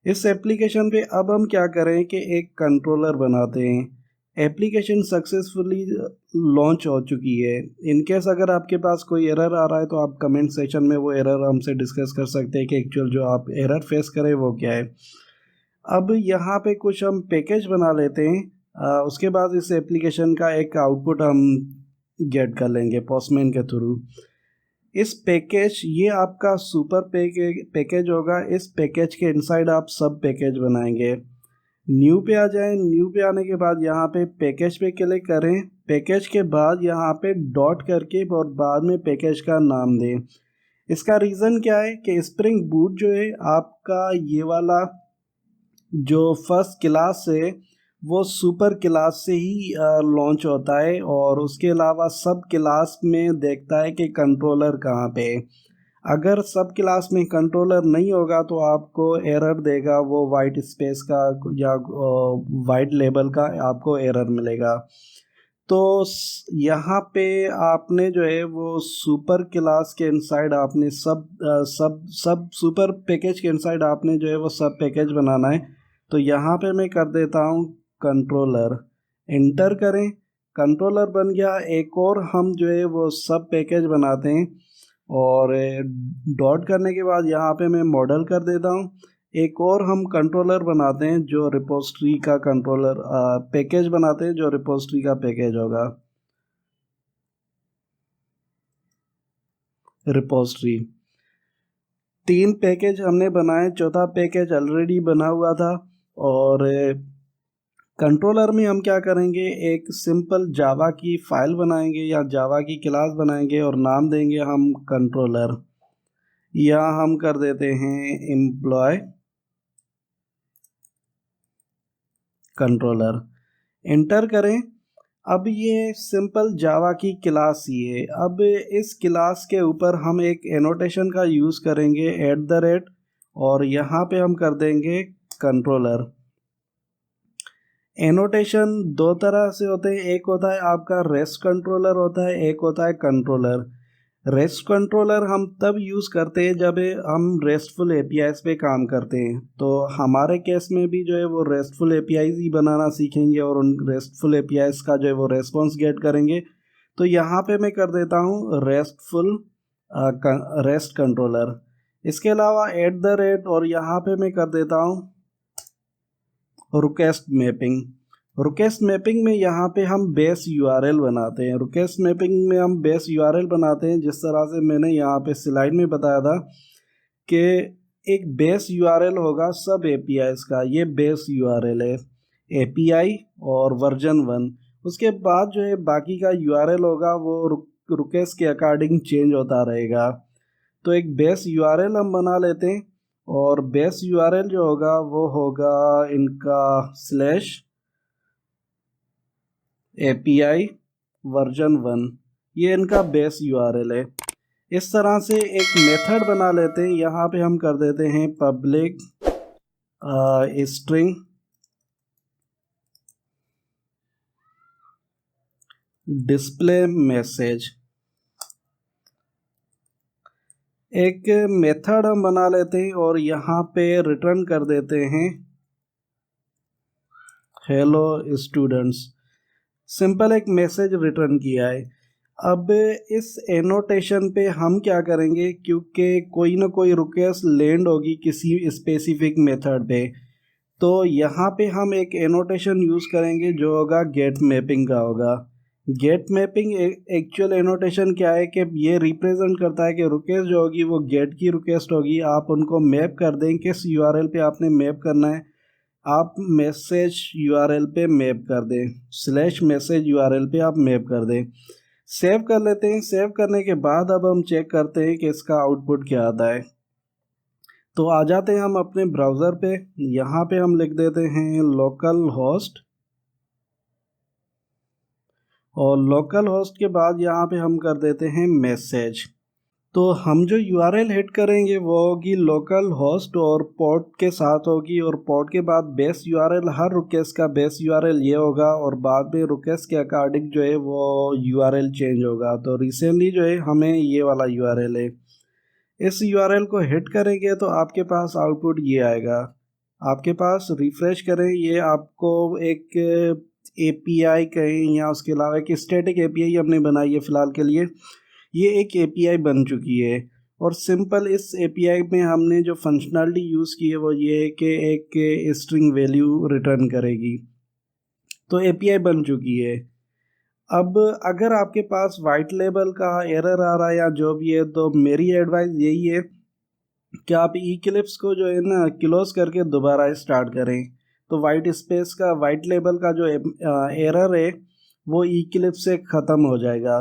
इस एप्लीकेशन पे अब हम क्या करें कि एक कंट्रोलर बनाते हैं। एप्लीकेशन सक्सेसफुली लॉन्च हो चुकी है। इन केस अगर आपके पास कोई एरर आ रहा है तो आप कमेंट सेक्शन में वो एरर हमसे डिस्कस कर सकते हैं कि एक्चुअल जो आप एरर फेस करें वो क्या है। अब यहाँ पे कुछ हम पैकेज बना लेते हैं। उसके बाद इस एप्लीकेशन का एक आउटपुट हम गेट कर लेंगे पोस्टमैन के थ्रू। इस पैकेज ये आपका सुपर पैकेज होगा। इस पैकेज के इनसाइड आप सब पैकेज बनाएंगे। न्यू पे आ जाएं। न्यू पे आने के बाद यहाँ पे पैकेज पे क्लिक करें। पैकेज के बाद यहाँ पे डॉट करके और बाद में पैकेज का नाम दें। इसका रीज़न क्या है कि स्प्रिंग बूट जो है आपका ये वाला जो फर्स्ट क्लास है वो सुपर क्लास से ही लॉन्च होता है और उसके अलावा सब क्लास में देखता है कि कंट्रोलर कहाँ पे है। अगर सब क्लास में कंट्रोलर नहीं होगा तो आपको एरर देगा, वो वाइट स्पेस का या वाइट लेबल का आपको एरर मिलेगा। तो यहाँ पे आपने जो है वो सुपर क्लास के इनसाइड आपने सब सुपर पैकेज के इनसाइड आपने जो है वो सब पैकेज बनाना है। तो यहाँ पे मैं कर देता हूँ कंट्रोलर, इंटर करें। कंट्रोलर बन गया। एक और हम जो है वो सब पैकेज बनाते हैं और डॉट करने के बाद यहाँ पे मैं मॉडल कर देता हूँ। एक और हम कंट्रोलर बनाते हैं जो रिपोजिटरी का कंट्रोलर पैकेज बनाते हैं जो रिपोजिटरी का पैकेज होगा। रिपोजिटरी 3 पैकेज हमने बनाए, चौथा पैकेज ऑलरेडी बना हुआ था। और कंट्रोलर में हम क्या करेंगे, एक सिंपल जावा की फाइल बनाएंगे या जावा की क्लास बनाएंगे और नाम देंगे हम कंट्रोलर, या हम कर देते हैं एम्प्लॉय कंट्रोलर। इंटर करें। अब ये सिंपल जावा की क्लास ही है। अब इस क्लास के ऊपर हम एक एनोटेशन का यूज़ करेंगे @ और यहाँ पे हम कर देंगे कंट्रोलर। एनोटेशन दो तरह से होते हैं, एक होता है आपका रेस्ट कंट्रोलर होता है, एक होता है कंट्रोलर। रेस्ट कंट्रोलर हम तब यूज़ करते हैं जब हम रेस्टफुल एपीआईज पे काम करते हैं। तो हमारे केस में भी जो है वो रेस्टफुल एपीआईज ही बनाना सीखेंगे और उन रेस्टफुल एपीआईज का जो है वो रेस्पॉन्स गेट करेंगे। तो यहाँ पे मैं कर देता हूँ रेस्ट कंट्रोलर। इसके अलावा @ और यहाँ पे मैं कर देता हूँ रिक्वेस्ट मैपिंग। रिक्वेस्ट मैपिंग में यहाँ पे हम बेस यूआरएल बनाते हैं। रिक्वेस्ट मैपिंग में हम बेस यूआरएल बनाते हैं जिस तरह से मैंने यहाँ पे स्लाइड में बताया था कि एक बेस यूआरएल होगा सब एपीआईज का। ये बेस यूआरएल है एपीआई और वर्जन 1। उसके बाद जो है बाकी का यूआरएल होगा वो रिक्वेस्ट के अकॉर्डिंग चेंज होता रहेगा। तो एक बेस यूआरएल हम बना लेते हैं और बेस यूआरएल जो होगा वो होगा इनका /API वर्जन 1। ये इनका बेस यूआरएल है। इस तरह से एक मेथड बना लेते हैं। यहाँ पे हम कर देते हैं पब्लिक स्ट्रिंग डिस्प्ले मैसेज। एक मेथड हम बना लेते हैं और यहाँ पे रिटर्न कर देते हैं हेलो स्टूडेंट्स। सिंपल एक मैसेज रिटर्न किया है। अब इस एनोटेशन पे हम क्या करेंगे, क्योंकि कोई ना कोई रिक्वेस्ट लैंड होगी किसी स्पेसिफिक मेथड पे, तो यहाँ पे हम एक एनोटेशन यूज़ करेंगे जो होगा गेट मैपिंग का होगा। गेट मैपिंग एक्चुअल एनोटेशन क्या है कि ये रिप्रेजेंट करता है कि रिक्वेस्ट जो होगी वो गेट की रिक्वेस्ट होगी। आप उनको मैप कर दें किस यूआरएल पे आपने मैप करना है। आप मैसेज यूआरएल पे मैप कर दें, /मैसेज यूआरएल पे आप मैप कर दें। सेव कर लेते हैं। सेव करने के बाद अब हम चेक करते हैं कि इसका आउटपुट क्या आता है। तो आ जाते हैं हम अपने ब्राउज़र पे। यहाँ पे हम लिख देते हैं लोकल होस्ट और लोकल होस्ट के बाद यहाँ पे हम कर देते हैं मैसेज। तो हम जो यूआरएल हिट करेंगे वो होगी लोकल होस्ट और पोर्ट के साथ होगी, और पोर्ट के बाद बेस यूआरएल, हर रिक्वेस्ट का बेस यूआरएल ये होगा और बाद में रिक्वेस्ट के अकॉर्डिंग जो है वो यूआरएल चेंज होगा। तो रिसेंटली जो है हमें ये वाला यूआरएल है। इस यूआरएल को हिट करेंगे तो आपके पास आउटपुट ये आएगा। आपके पास रिफ़्रेश करें, ये आपको एक एपीआई कहें या उसके अलावा एक स्टैटिक एपीआई हमने बनाई है फ़िलहाल के लिए, ये एक एपीआई बन चुकी है। और सिंपल इस एपीआई में हमने जो फंक्शनैलिटी यूज़ की है वो ये है कि एक स्ट्रिंग वैल्यू रिटर्न करेगी। तो एपीआई बन चुकी है। अब अगर आपके पास वाइट लेबल का एरर आ रहा है या जो भी है, तो मेरी एडवाइस यही है कि आप इक्लिप्स को जो है ना क्लोज करके दोबारा स्टार्ट करें। तो वाइट लेबल का जो एरर है वो इक्लिप्स से ख़त्म हो जाएगा।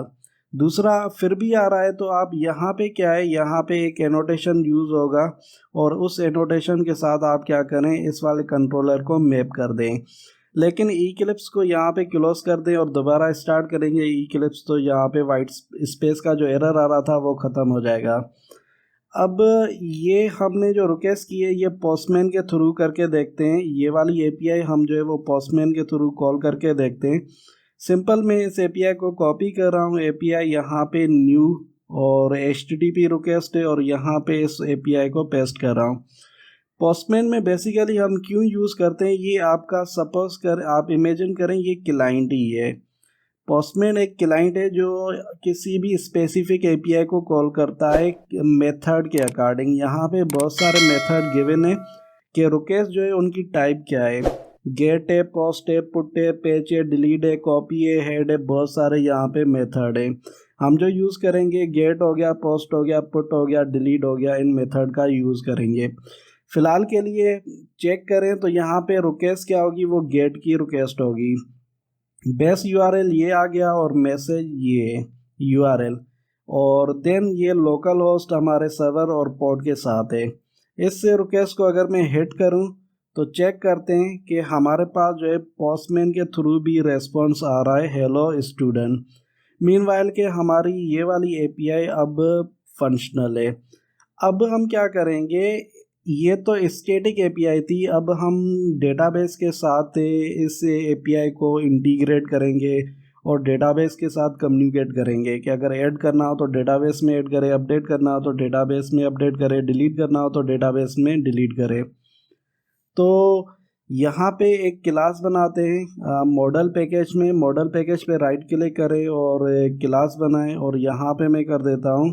दूसरा फिर भी आ रहा है तो आप यहाँ पे क्या है, यहाँ पे एक एनोटेशन यूज़ होगा और उस एनोटेशन के साथ आप क्या करें, इस वाले कंट्रोलर को मैप कर दें। लेकिन इक्लिप्स को यहाँ पे क्लोज कर दें और दोबारा स्टार्ट करेंगे इक्लिप्स, तो यहाँ पे वाइट स्पेस का जो एरर आ रहा था वो ख़त्म हो जाएगा। अब ये हमने जो रिक्वेस्ट की है ये पोस्टमैन के थ्रू करके देखते हैं। ये वाली एपीआई हम जो है वो पोस्टमैन के थ्रू कॉल करके देखते हैं। सिंपल मैं इस एपीआई को कॉपी कर रहा हूँ, एपीआई यहाँ पे न्यू और एचटीटीपी रिक्वेस्ट है और यहाँ पे इस एपीआई को पेस्ट कर रहा हूँ। पोस्टमैन में बेसिकली हम क्यों यूज़ करते हैं, ये आपका सपोज कर आप इमेजिन करें ये क्लाइंट ही है। पोस्टमैन एक क्लाइंट है जो किसी भी स्पेसिफिक एपीआई को कॉल करता है मेथड के अकॉर्डिंग। यहाँ पे बहुत सारे मेथड गिवन है कि रिक्वेस्ट जो है उनकी टाइप क्या है, गेट है, पोस्ट है, पुट है, पेज है, डिलीट है, कॉपी है, हेड है, बहुत सारे यहाँ पे मेथड है। हम जो यूज़ करेंगे गेट हो गया, पोस्ट हो गया, पुट हो गया, डिलीट हो गया, इन मेथड का यूज़ करेंगे। फिलहाल के लिए चेक करें तो यहाँ पे रिक्वेस्ट क्या होगी, वो गेट की रिक्वेस्ट होगी। बेस यूआरएल ये आ गया और मैसेज ये यूआरएल, और देन ये लोकल होस्ट हमारे सर्वर और पोर्ट के साथ है। इस रिक्वेस्ट को अगर मैं हिट करूं तो चेक करते हैं कि हमारे पास जो है पोस्टमैन के थ्रू भी रेस्पॉन्स आ रहा है, हेलो स्टूडेंट। मीनवाइल के हमारी ये वाली एपीआई अब फंक्शनल है। अब हम क्या करेंगे, ये तो स्टैटिक एपीआई थी, अब हम डेटाबेस के साथ इस एपीआई को इंटीग्रेट करेंगे और डेटाबेस के साथ कम्युनिकेट करेंगे कि अगर ऐड करना हो तो डेटाबेस में ऐड करें, अपडेट करना हो तो डेटाबेस में अपडेट करें, डिलीट करना हो तो डेटाबेस में डिलीट करें। तो यहाँ पे एक क्लास बनाते हैं मॉडल पैकेज में, मॉडल पैकेज पे राइट क्लिक करें और क्लास बनाएं और यहाँ पे मैं कर देता हूँ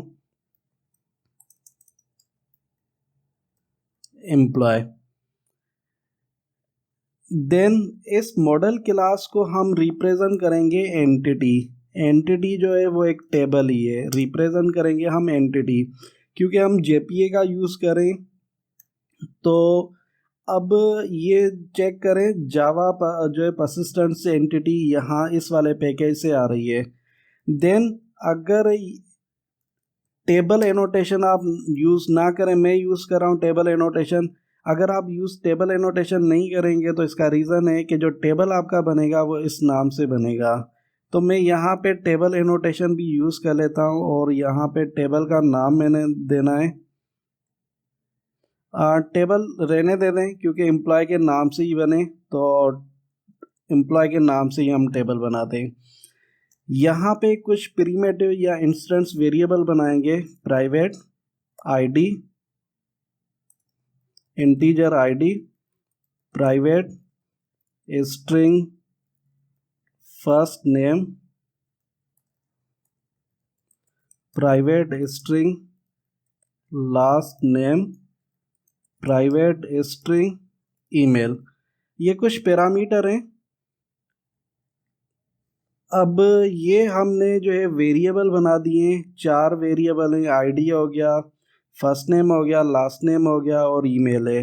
एम्प्लॉय। देन इस मॉडल क्लास को हम रिप्रेजेंट करेंगे एंटिटी। एंटिटी जो है वो एक टेबल ही है, रिप्रेजेंट करेंगे हम एंटिटी, क्योंकि हम जेपीए का यूज़ करें। तो अब ये चेक करें जावा जो है परसिस्टेंट एंटिटी यहाँ इस वाले पैकेज से आ रही है। देन अगर टेबल एनोटेशन आप यूज़ ना करें, मैं यूज़ कर रहा हूँ टेबल एनोटेशन, अगर आप टेबल एनोटेशन नहीं करेंगे तो इसका रीज़न है कि जो टेबल आपका बनेगा वो इस नाम से बनेगा। तो मैं यहाँ पे टेबल एनोटेशन भी यूज़ कर लेता हूँ और यहाँ पे टेबल का नाम मैंने देना है टेबल रहने दे दें क्योंकि एम्प्लॉय के नाम से ही बने, तो एम्प्लॉय के नाम से ही हम टेबल बनाते हैं। यहाँ पे कुछ प्रीमेटिव या इंस्टेंस वेरिएबल बनाएंगे, private ID, integer ID, private string first name, private string last name, private string email. ये कुछ पैरामीटर हैं। अब ये हमने जो है वेरिएबल बना दिए, 4 वेरिएबल हैं, आईडी हो गया, फर्स्ट नेम हो गया, लास्ट नेम हो गया और ईमेल है।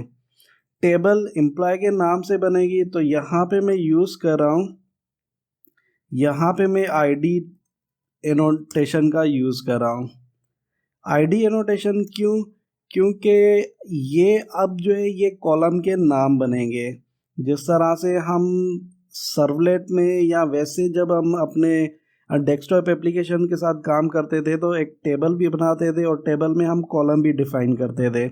टेबल एम्प्लॉय के नाम से बनेगी तो यहाँ पे मैं यूज़ कर रहा हूँ, यहाँ पे मैं आईडी एनोटेशन का यूज़ कर रहा हूँ। आईडी एनोटेशन क्यों, क्योंकि ये अब जो है ये कॉलम के नाम बनेंगे। जिस तरह से हम सर्वलेट में या वैसे जब हम अपने डेस्कटॉप एप्लीकेशन के साथ काम करते थे तो एक टेबल भी बनाते थे और टेबल में हम कॉलम भी डिफाइन करते थे।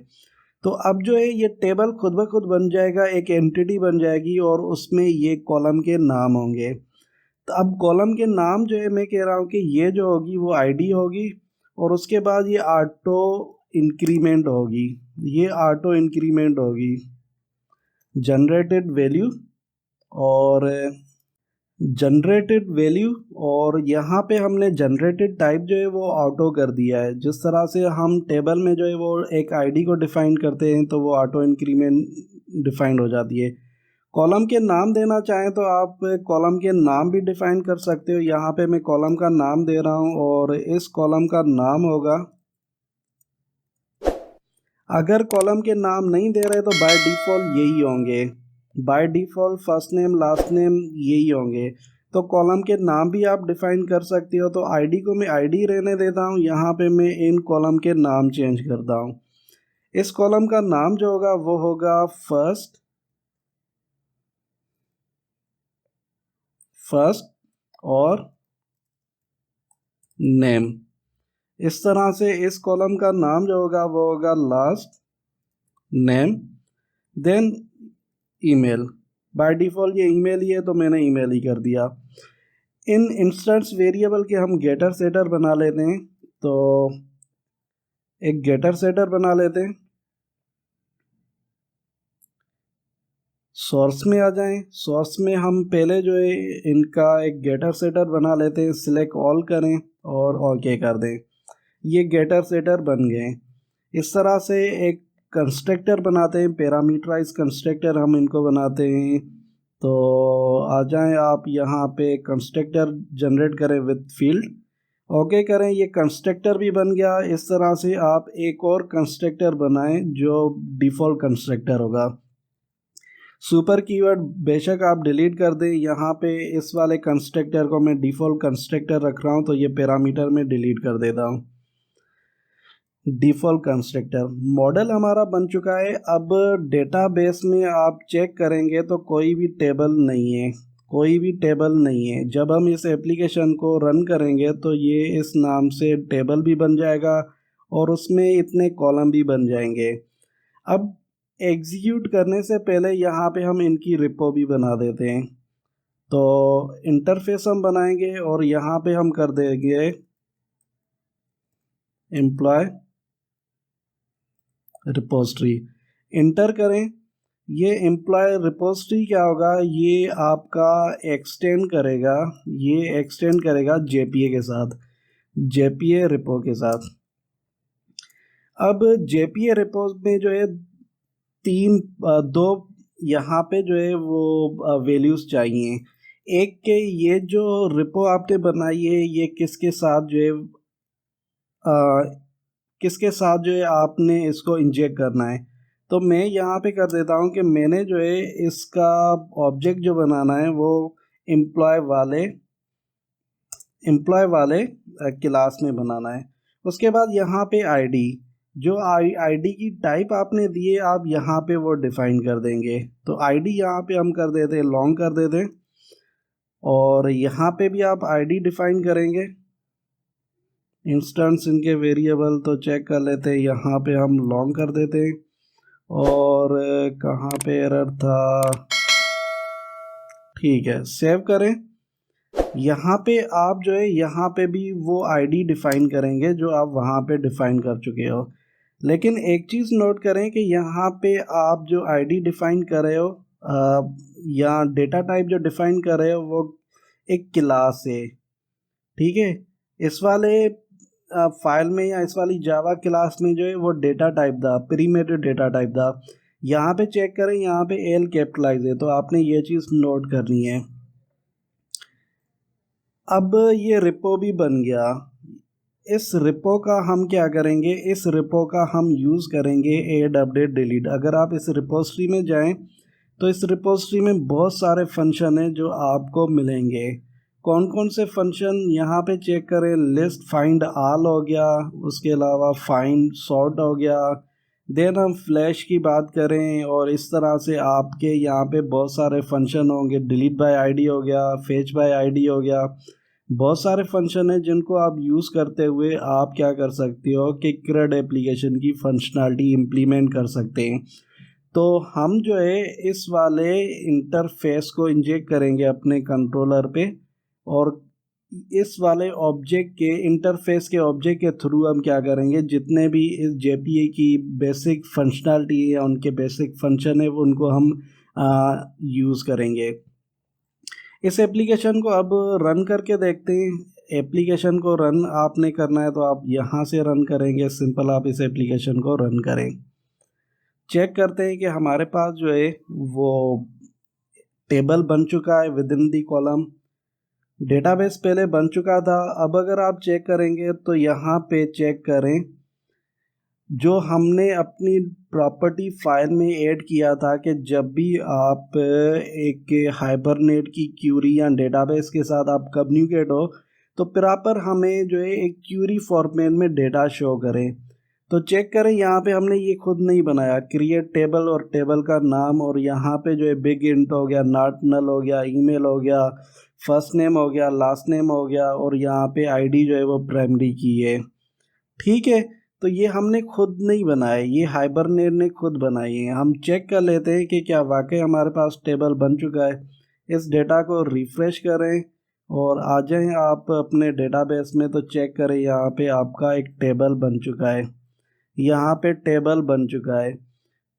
तो अब जो है ये टेबल खुद ब खुद बन जाएगा, एक एंटिटी बन जाएगी और उसमें ये कॉलम के नाम होंगे। तो अब कॉलम के नाम जो है मैं कह रहा हूँ कि ये जो होगी वो आईडी होगी और उसके बाद ये ऑटो इंक्रीमेंट होगी, ये ऑटो इंक्रीमेंट होगी। जनरेटेड वैल्यू और जनरेटेड वैल्यू, और यहाँ पे हमने जनरेटेड टाइप जो है वो ऑटो कर दिया है। जिस तरह से हम टेबल में जो है वो एक आईडी को डिफाइन करते हैं तो वो ऑटो इंक्रीमेंट डिफाइंड हो जाती है। कॉलम के नाम देना चाहें तो आप कॉलम के नाम भी डिफाइन कर सकते हो। यहाँ पे मैं कॉलम का नाम दे रहा हूँ और इस कॉलम का नाम होगा, अगर कॉलम के नाम नहीं दे रहे तो बाय डिफ़ॉल्ट यही होंगे, by default first name last name यही होंगे। तो कॉलम के नाम भी आप डिफाइन कर सकते हो। तो आईडी को मैं आईडी रहने देता हूँ, यहाँ पे मैं इन कॉलम के नाम चेंज करता हूँ। इस कॉलम का नाम जो होगा वो होगा फर्स्ट और नेम। इस तरह से इस कॉलम का नाम जो होगा वो होगा last name then email. By default ये ईमेल ही है तो मैंने ईमेल ही कर दिया। इन इंस्टेंस वेरिएबल के हम गेटर सेटर बना लेते हैं। तो एक गेटर सेटर बना लेते हैं। सोर्स में आ जाएं। सोर्स में हम पहले जो है इनका एक गेटर सेटर बना लेते हैं। सिलेक्ट ऑल करें और ओके कर दें। ये गेटर सेटर बन गए। इस तरह से एक कंस्ट्रक्टर बनाते हैं, पैरामीटराइज कंस्ट्रक्टर हम इनको बनाते हैं। तो आ जाएं आप यहाँ पे कंस्ट्रक्टर जनरेट करें विद फील्ड, ओके करें। ये कंस्ट्रक्टर भी बन गया। इस तरह से आप एक और कंस्ट्रक्टर बनाएं जो डिफ़ॉल्ट कंस्ट्रक्टर होगा। सुपर कीवर्ड बेशक आप डिलीट कर दें। यहाँ पे इस वाले कंस्ट्रक्टर को मैं डिफ़ॉल्ट कंस्ट्रक्टर रख रहा हूँ तो ये पैरामीटर में डिलीट कर देता हूँ। डिफ़ॉल्ट कंस्ट्रक्टर मॉडल हमारा बन चुका है। अब डेटाबेस में आप चेक करेंगे तो कोई भी टेबल नहीं है, कोई भी टेबल नहीं है। जब हम इस एप्लीकेशन को रन करेंगे तो ये इस नाम से टेबल भी बन जाएगा और उसमें इतने कॉलम भी बन जाएंगे। अब एग्जीक्यूट करने से पहले यहाँ पे हम इनकी रिपो भी बना देते हैं। तो इंटरफेस हम बनाएंगे और यहाँ पे हम कर देंगे एम्प्लॉय रिपोजिटरी। इंटर करें। ये एम्प्लॉय रिपोजिटरी क्या होगा, ये आपका एक्सटेंड करेगा, ये एक्सटेंड करेगा जेपीए के साथ, जेपीए रिपो के साथ। अब जेपीए रिपो में जो है दो यहाँ पे जो है वो वैल्यूज़ चाहिए। एक के ये जो रिपो आपने बनाई है ये किसके साथ जो है किसके साथ जो है आपने इसको इंजेक्ट करना है। तो मैं यहाँ पे कर देता हूँ कि मैंने जो है इसका ऑब्जेक्ट जो बनाना है वो एम्प्लॉय वाले क्लास में बनाना है। उसके बाद यहाँ पे आईडी, जो आईडी की टाइप आपने दिए आप यहाँ पे वो डिफाइन कर देंगे। तो आईडी यहाँ पे हम कर देते हैं लॉन्ग कर देते हैं और यहाँ पे भी आप आईडी डिफाइन करेंगे। इंस्टेंस इनके वेरिएबल तो चेक कर लेते हैं, यहाँ पे हम लॉन्ग कर देते हैं। और कहाँ पे एरर था, ठीक है सेव करें। यहाँ पे आप जो है यहाँ पे भी वो आईडी डिफाइन करेंगे जो आप वहाँ पे डिफाइन कर चुके हो। लेकिन एक चीज़ नोट करें कि यहाँ पे आप जो आईडी डिफाइन कर रहे हो या डेटा टाइप जो डिफाइन कर रहे हो वो एक क्लास है, ठीक है। इस वाले फाइल में या इस वाली जावा क्लास में जो है वो डेटा टाइप था, प्रीमेटेड डेटा टाइप था। यहाँ पे चेक करें, यहाँ पे एल कैपिटलाइज है तो आपने ये चीज़ नोट करनी है। अब ये रिपो भी बन गया। इस रिपो का हम क्या करेंगे, इस रिपो का हम यूज़ करेंगे ऐड अपडेट डिलीट। अगर आप इस रिपोजिटरी में जाएं तो इस रिपोजिटरी में बहुत सारे फंक्शन हैं जो आपको मिलेंगे। कौन कौन से फंक्शन यहाँ पे चेक करें, लिस्ट फाइंड ऑल हो गया, उसके अलावा फाइंड सॉर्ट हो गया। देन हम फ्लैश की बात करें और इस तरह से आपके यहाँ पे बहुत सारे फंक्शन होंगे। डिलीट बाय आईडी हो गया, फेच बाय आईडी हो गया, बहुत सारे फंक्शन हैं जिनको आप यूज़ करते हुए आप क्या कर सकते हो कि CRUD एप्लीकेशन की फंक्शनैलिटी इम्प्लीमेंट कर सकते हैं। तो हम जो है इस वाले इंटरफेस को इंजेक्ट करेंगे अपने कंट्रोलर पे और इस वाले ऑब्जेक्ट के इंटरफेस के ऑब्जेक्ट के थ्रू हम क्या करेंगे, जितने भी इस JPA की बेसिक फंक्शनैलिटी है या उनके बेसिक फंक्शन है उनको हम यूज़ करेंगे। इस एप्लीकेशन को अब रन करके देखते हैं। एप्लीकेशन को रन आपने करना है तो आप यहाँ से रन करेंगे, सिंपल आप इस एप्लीकेशन को रन करें। चेक करते हैं कि हमारे पास जो है वो टेबल बन चुका है with in the column. Database पहले बन चुका था। अब अगर आप चेक करेंगे तो यहाँ पे चेक करें, जो हमने अपनी प्रॉपर्टी फाइल में ऐड किया था कि जब भी आप एक हाइबरनेट की क्यूरी या डेटाबेस के साथ आप कम्युनिकेट हो तो प्रॉपर हमें जो है एक क्यूरी फॉर्मेट में डेटा शो करें। तो चेक करें, यहाँ पे हमने ये खुद नहीं बनाया, क्रिएट टेबल और टेबल का नाम, और यहाँ पे जो है बिग इंट हो गया, नॉट नल हो गया, ईमेल हो गया, फर्स्ट नेम हो गया, लास्ट नेम हो गया, और यहाँ पे आईडी जो है वो प्राइमरी की है। ठीक है, तो ये हमने खुद नहीं बनाए, ये हाइबरनेट ने खुद बनाई है। हम चेक कर लेते हैं कि क्या वाकई हमारे पास टेबल बन चुका है। इस डेटा को रिफ़्रेश करें और आ जाएं आप अपने डेटाबेस में, तो चेक करें यहाँ पे आपका एक टेबल बन चुका है। यहाँ पे टेबल बन चुका है।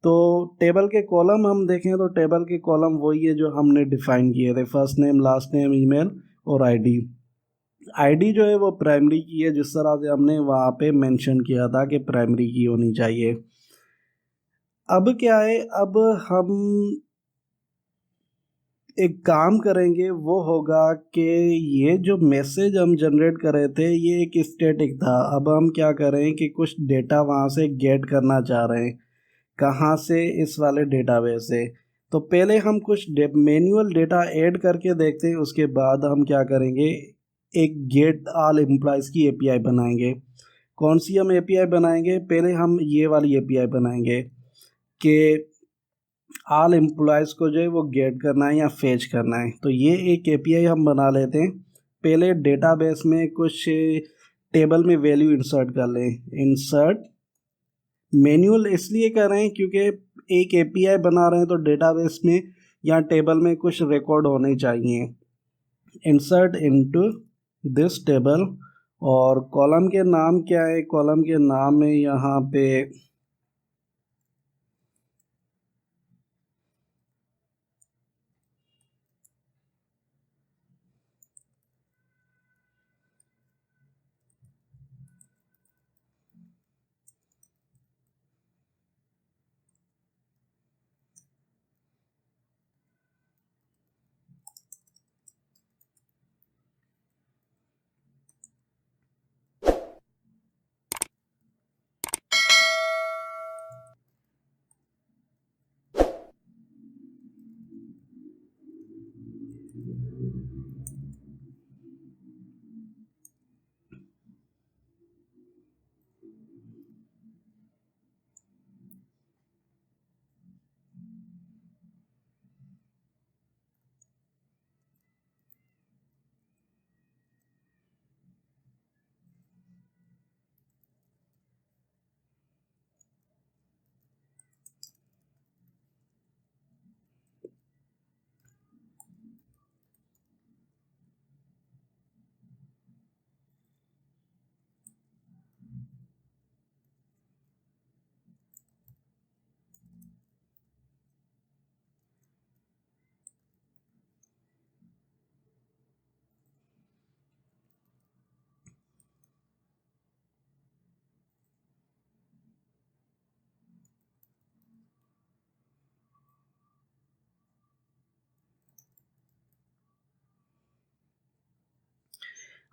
तो टेबल के कॉलम हम देखें तो टेबल के कॉलम वही है जो हमने डिफ़ाइन किए थे, first name, last name, email और आईडी। आईडी जो है वो प्राइमरी की है, जिस तरह से हमने वहाँ पे मेंशन किया था कि प्राइमरी की होनी चाहिए। अब क्या है, अब हम एक काम करेंगे, वो होगा कि ये जो मैसेज हम जनरेट कर रहे थे ये एक स्टैटिक था। अब हम क्या करें कि कुछ डेटा वहाँ से गेट करना चाह रहे हैं। कहाँ से? इस वाले डेटाबेस से। तो पहले हम कुछ मैन्युअल डेटा ऐड करके देखते हैं, उसके बाद हम क्या करेंगे, एक गेट ऑल एम्प्लॉयज़ की एपीआई बनाएंगे। कौन सी हम एपीआई बनाएंगे? पहले हम ये वाली एपीआई बनाएंगे कि ऑल एम्प्लॉयज़ को जो है वो गेट करना है या फेच करना है। तो ये एक एपीआई हम बना लेते हैं। पहले डेटाबेस में कुछ टेबल में वैल्यू इंसर्ट कर लें। इंसर्ट मैन्युअल इसलिए कर रहे हैं क्योंकि एक एपीआई बना रहे हैं तो डेटाबेस में या टेबल में कुछ रिकॉर्ड होने चाहिए। इंसर्ट इनटू दिस टेबल, और कॉलम के नाम क्या है? कॉलम के नाम है यहाँ पे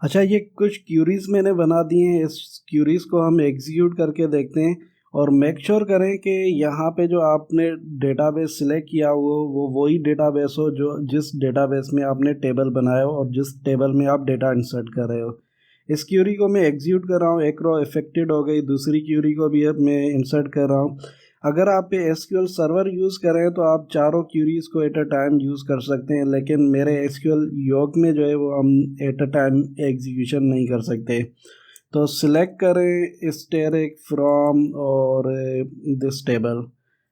अच्छा, ये कुछ क्यूरीज मैंने बना दी हैं। इस क्यूरीज को हम एग्जीक्यूट करके देखते हैं और मेक श्योर करें कि यहाँ पे जो आपने डेटाबेस सिलेक्ट किया हुआ वो वही डेटाबेस हो जो जिस डेटाबेस में आपने टेबल बनाया हो और जिस टेबल में आप डेटा इंसर्ट कर रहे हो। इस क्यूरी को मैं एग्जीक्यूट कर रहा हूँ, एक रो इफेक्टेड हो गई, दूसरी क्यूरी को भी अब मैं इंसर्ट कर रहा हूँ। अगर आप एसक्यूएल सर्वर यूज़ करें तो आप चारों क्यूरीज को एट अ टाइम यूज़ कर सकते हैं, लेकिन मेरे एसक्यूएल योग में जो है वो हम एट अ टाइम एग्जीक्यूशन नहीं कर सकते। तो सिलेक्ट करें स्टैटिक फ्रॉम और दिस टेबल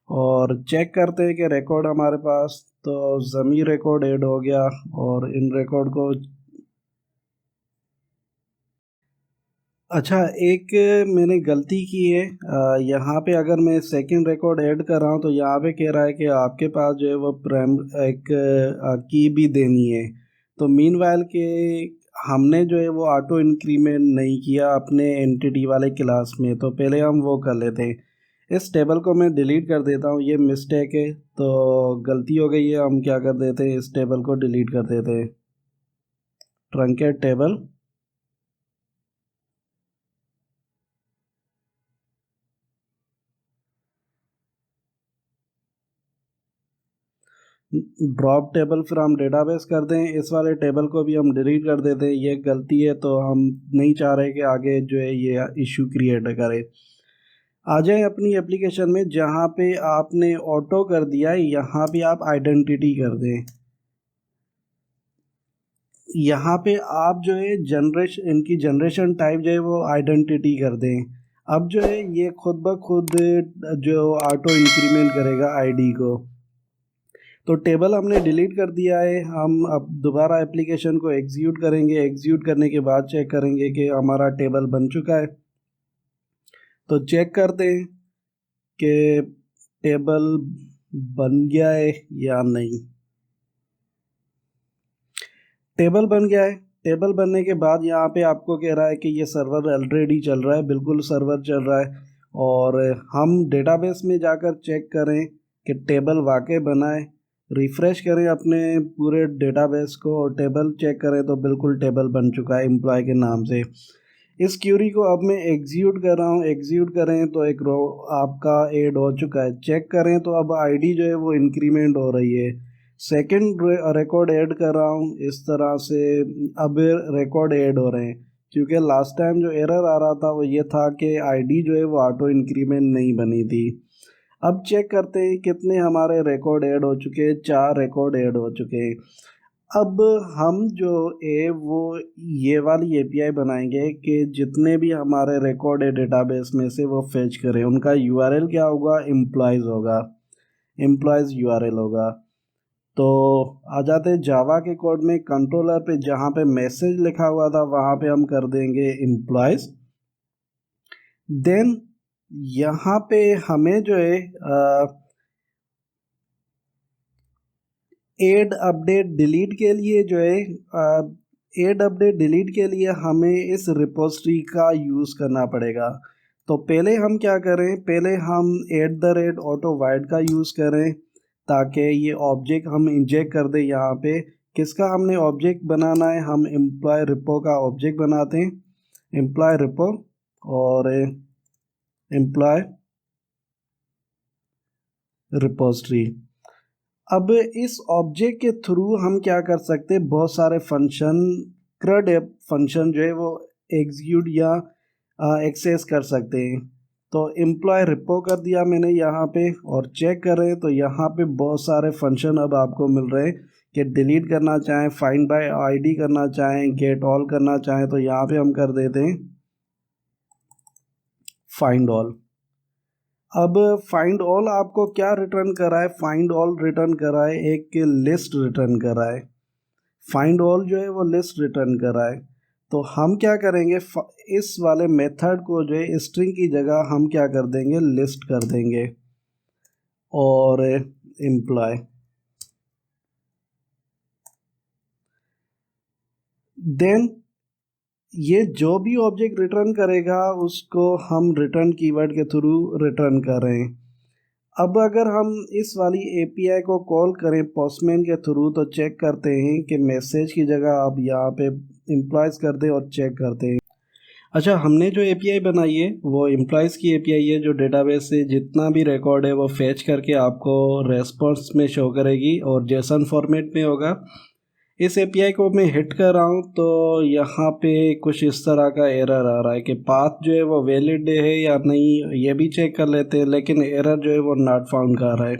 और चेक करते हैं कि रिकॉर्ड हमारे पास, तो ज़मीर रिकॉर्ड ऐड हो गया और इन रिकॉर्ड को अच्छा, एक मैंने गलती की है। यहाँ पे अगर मैं सेकंड रिकॉर्ड ऐड कर रहा हूँ तो यहाँ पे कह रहा है कि आपके पास जो है वो प्राइम एक की भी देनी है। तो मीनवाइल के हमने जो है वो ऑटो इंक्रीमेंट नहीं किया अपने एंटिटी वाले क्लास में, तो पहले हम वो कर लेते हैं। इस टेबल को मैं डिलीट कर देता हूँ, ये मिस्टेक है, तो गलती हो गई है। हम क्या कर देते हैं, इस टेबल को डिलीट कर देते हैं, ट्रंकेट टेबल। ड्रॉप टेबल फिर हम डेटाबेस कर दें, इस वाले टेबल को भी हम डिलीट कर देते हैं। ये गलती है, तो हम नहीं चाह रहे कि आगे जो है ये इशू क्रिएट करे। आ जाए अपनी एप्लीकेशन में, जहाँ पे आपने ऑटो कर दिया है यहाँ पे आप आइडेंटिटी कर दें। यहाँ पे आप जो है जनरेशन, इनकी जनरेशन टाइप जो है वो आइडेंटिटी कर दें। अब जो है ये खुद ब खुद जो ऑटो इंक्रीमेंट करेगा आईडी को। तो टेबल हमने डिलीट कर दिया है। हम अब दोबारा एप्लीकेशन को एग्जीक्यूट करेंगे। एग्जीक्यूट करने के बाद चेक करेंगे कि हमारा टेबल बन चुका है। तो चेक करते हैं कि टेबल बन गया है या नहीं। टेबल बन गया है। टेबल बनने के बाद यहाँ पे आपको कह रहा है कि ये सर्वर ऑलरेडी चल रहा है। बिल्कुल सर्वर चल रहा है। और हम डेटाबेस में जाकर चेक करें कि टेबल वाकई बना है। रिफ़्रेश करें अपने पूरे डेटाबेस को और टेबल चेक करें तो बिल्कुल टेबल बन चुका है एम्प्लॉय के नाम से। इस क्यूरी को अब मैं एग्जीक्यूट कर रहा हूँ। एग्जीक्यूट करें तो एक रो आपका ऐड हो चुका है। चेक करें तो अब आईडी जो है वो इंक्रीमेंट हो रही है। सेकंड रिकॉर्ड ऐड कर रहा हूँ, इस तरह से अब रिकॉर्ड ऐड हो रहे हैं। क्योंकि लास्ट टाइम जो एरर आ रहा था वो ये था कि आईडी जो है वो ऑटो इंक्रीमेंट नहीं बनी थी। अब चेक करते हैं कितने हमारे रिकॉर्ड ऐड हो चुके हैं। 4 रिकॉर्ड ऐड हो चुके हैं। अब हम जो है वो ये वाली एपीआई बनाएंगे कि जितने भी हमारे रिकॉर्ड है डेटाबेस में से वो फेच करें। उनका यूआरएल क्या होगा, एम्प्लॉयज़ होगा, एम्प्लॉयज़ यूआरएल होगा। तो आ जाते हैं जावा के कोड में। कंट्रोलर पे जहाँ पे मैसेज लिखा हुआ था वहाँ पे हम कर देंगे एम्प्लॉयज़। देन यहाँ पे हमें जो है ऐड अपडेट डिलीट के लिए जो है ऐड अपडेट डिलीट के लिए हमें इस रिपोजिटरी का यूज़ करना पड़ेगा। तो पहले हम क्या करें, पहले हम @ऑटो वाइड का यूज़ करें ताकि ये ऑब्जेक्ट हम इंजेक्ट कर दें। यहाँ पे किसका हमने ऑब्जेक्ट बनाना है, हम एम्प्लॉय रिपो का ऑब्जेक्ट बनाते हैं, एम्प्लॉय रिपो और एम्प्लॉय रिपोजिटरी। अब इस ऑब्जेक्ट के थ्रू हम क्या कर सकते हैं, बहुत सारे फंक्शन CRUD फंक्शन जो है वो एग्जीक्यूट या एक्सेस कर सकते हैं। तो एम्प्लॉय रिपो कर दिया मैंने यहाँ पे और चेक करें तो यहाँ पे बहुत सारे फंक्शन अब आपको मिल रहे हैं कि डिलीट करना चाहें, फाइंड बाय आईडी करना चाहें, गेट ऑल करना चाहें तो यहाँ पे हम कर देते हैं फाइंड ऑल। अब फाइंड ऑल आपको क्या रिटर्न करा है, फाइंड ऑल रिटर्न करा है एक लिस्ट रिटर्न करा है। फाइंड ऑल जो है वो लिस्ट रिटर्न करा है। तो हम क्या करेंगे, इस वाले मेथड को जो है स्ट्रिंग की जगह हम क्या कर देंगे, लिस्ट कर देंगे और एम्प्लॉय। देन ये जो भी ऑब्जेक्ट रिटर्न करेगा उसको हम रिटर्न कीवर्ड के थ्रू रिटर्न कर रहे हैं। अब अगर हम इस वाली एपीआई को कॉल करें पोस्टमैन के थ्रू तो चेक करते हैं कि मैसेज की जगह आप यहाँ पे एम्प्लॉयज़ कर दें और चेक करते हैं। अच्छा, हमने जो एपीआई बनाई है वो एम्प्लॉयज़ की एपीआई है, जो डेटाबेस से जितना भी रिकॉर्ड है वो फैच करके आपको रेस्पॉन्स में शो करेगी और जेसन फॉर्मेट में होगा। इस एपीआई को मैं हिट कर रहा हूँ तो यहाँ पे कुछ इस तरह का एरर आ रहा है कि पाथ जो है वो वैलिड है या नहीं, ये भी चेक कर लेते हैं, लेकिन एरर जो है वो नॉट फाउंड कर रहा है।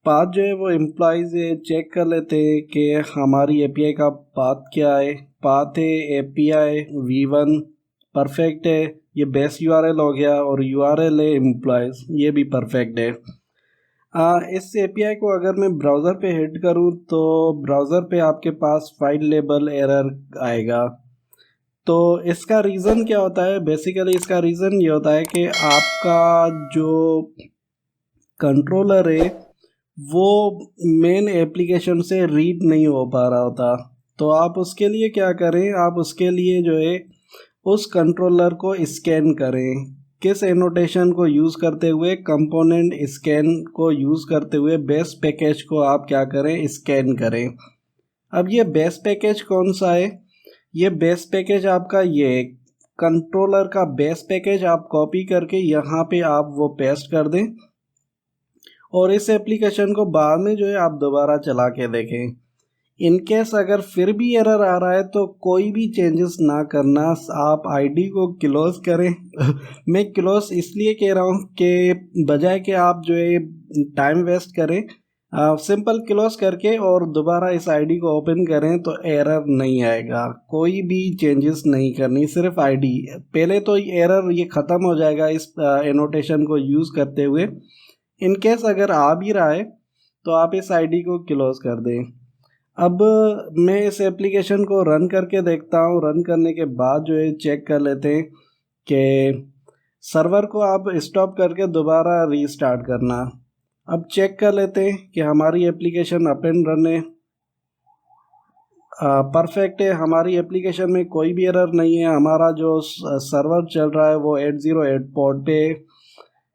पाथ जो है वो एम्प्लॉयज़ चेक कर लेते हैं कि हमारी एपीआई का पाथ क्या है। पाथ है एपीआई v1 परफेक्ट है, ये बेस यूआरएल हो गया, और यूआरएल है एम्प्लॉयज़, ये भी परफेक्ट है। इस एपीआई को अगर मैं ब्राउज़र पे हिट करूं तो ब्राउज़र पे आपके पास फाइल लेबल एरर आएगा। तो इसका रीज़न क्या होता है, बेसिकली इसका रीज़न ये होता है कि आपका जो कंट्रोलर है वो मेन एप्लीकेशन से रीड नहीं हो पा रहा होता। तो आप उसके लिए क्या करें, आप उसके लिए जो है उस कंट्रोलर को स्कैन करें। किस एनोटेशन को यूज़ करते हुए, कंपोनेंट स्कैन को यूज़ करते हुए बेस पैकेज को आप क्या करें, स्कैन करें। अब ये बेस पैकेज कौन सा है, ये बेस पैकेज आपका ये कंट्रोलर का बेस पैकेज आप कॉपी करके यहाँ पे आप वो पेस्ट कर दें और इस एप्लीकेशन को बाद में जो है आप दोबारा चला के देखें। इन केस अगर फिर भी एरर आ रहा है तो कोई भी चेंजेस ना करना, आप आईडी को क्लोज करें। मैं क्लोज इसलिए कह रहा हूँ कि बजाय कि आप जो है टाइम वेस्ट करें, सिंपल क्लोज करके और दोबारा इस आईडी को ओपन करें तो एरर नहीं आएगा। कोई भी चेंजेस नहीं करनी, सिर्फ आईडी। पहले तो एरर ये ख़त्म हो जाएगा इस एनोटेशन को यूज़ करते हुए। इन केस अगर आ भी रहा है तो आप इस आईडी को क्लोज कर दें। अब मैं इस एप्लीकेशन को रन करके देखता हूँ। रन करने के बाद जो है चेक कर लेते हैं कि सर्वर को आप स्टॉप करके दोबारा रीस्टार्ट करना। अब चेक कर लेते हैं कि हमारी एप्लीकेशन अप एंड रन है, परफेक्ट है। हमारी एप्लीकेशन में कोई भी एरर नहीं है। हमारा जो सर्वर चल रहा है वो 808 पोर्ट पे है।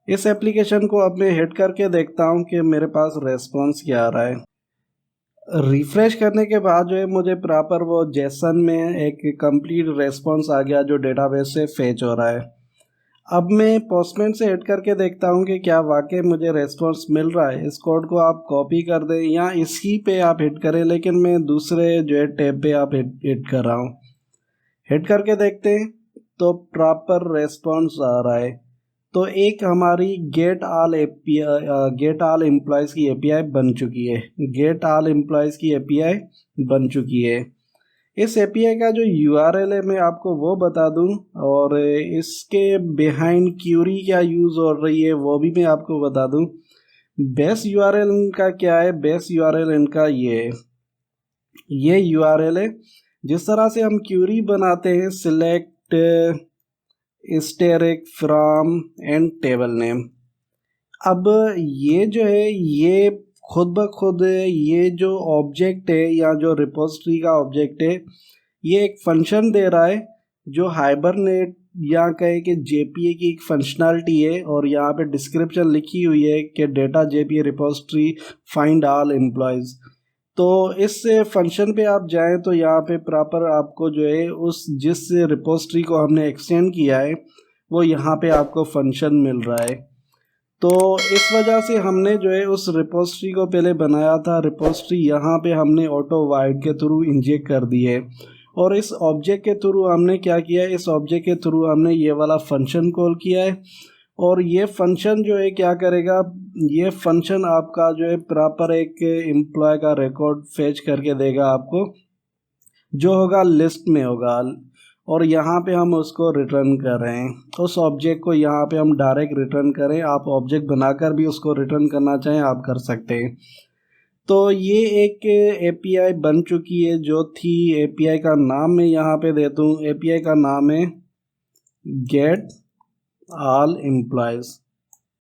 इस एप्लीकेशन को अब मैं हिट करके देखता हूँ कि मेरे पास रेस्पॉन्स क्या आ रहा है। रिफ़्रेश करने के बाद जो है मुझे प्रॉपर वो जेसन में एक कंप्लीट रेस्पॉन्स आ गया जो डेटाबेस से फेच हो रहा है। अब मैं पोस्टमैन से हिट करके देखता हूँ कि क्या वाकई मुझे रेस्पॉन्स मिल रहा है। इस कोड को आप कॉपी कर दें या इसी पे आप हिट करें, लेकिन मैं दूसरे जो है टैब पे आप हिट कर रहा हूँ। हिट करके देखते हैं तो प्रॉपर रेस्पॉन्स आ रहा है। तो एक हमारी गेट आल एम्प्लॉयज़ की एपीआई बन चुकी है। गेट आल एम्प्लॉयज़ की एपीआई बन चुकी है। इस एपीआई का जो यूआरएल है मैं आपको वो बता दूं, और इसके बिहाइंड क्यूरी क्या यूज़ हो रही है वो भी मैं आपको बता दूं। बेस यूआरएल इनका क्या है, बेस यूआरएल इनका ये यूआरएल है। जिस तरह से हम क्यूरी बनाते हैं, select steric from and table name. अब ये जो है ये खुद ब खुद ये जो ऑब्जेक्ट है या जो रिपोजिटरी का ऑब्जेक्ट है ये एक फंक्शन दे रहा है जो हाइबरनेट या कहे कि जेपीए की एक फंक्शनैलिटी है। और यहाँ पे डिस्क्रिप्शन लिखी हुई है कि data JPA repository find all employees. तो इस फंक्शन पे आप जाएं तो यहाँ पे प्रॉपर आपको जो है उस जिस रिपोजिटरी को हमने एक्सटेंड किया है वो यहाँ पे आपको फंक्शन मिल रहा है। तो इस वजह से हमने जो है उस रिपोजिटरी को पहले बनाया था। रिपोजिटरी यहाँ पे हमने ऑटो वाइड के थ्रू इंजेक्ट कर दी है और इस ऑब्जेक्ट के थ्रू हमने क्या किया है, इस ऑब्जेक्ट के थ्रू हमने ये वाला फंक्शन कॉल किया है। और ये फंक्शन जो है क्या करेगा, ये फंक्शन आपका जो है प्रॉपर एक एम्प्लॉय का रिकॉर्ड फेच करके देगा आपको, जो होगा लिस्ट में होगा। और यहाँ पे हम उसको रिटर्न कर रहे हैं, उस ऑब्जेक्ट को यहाँ पे हम डायरेक्ट रिटर्न करें। आप ऑब्जेक्ट बनाकर भी उसको रिटर्न करना चाहें आप कर सकते हैं। तो ये एक एपीआई बन चुकी है जो थी, एपीआई का नाम मैं यहाँ पे दे दूँ। एपीआई का नाम है गेट ऑल एम्प्लॉयज़।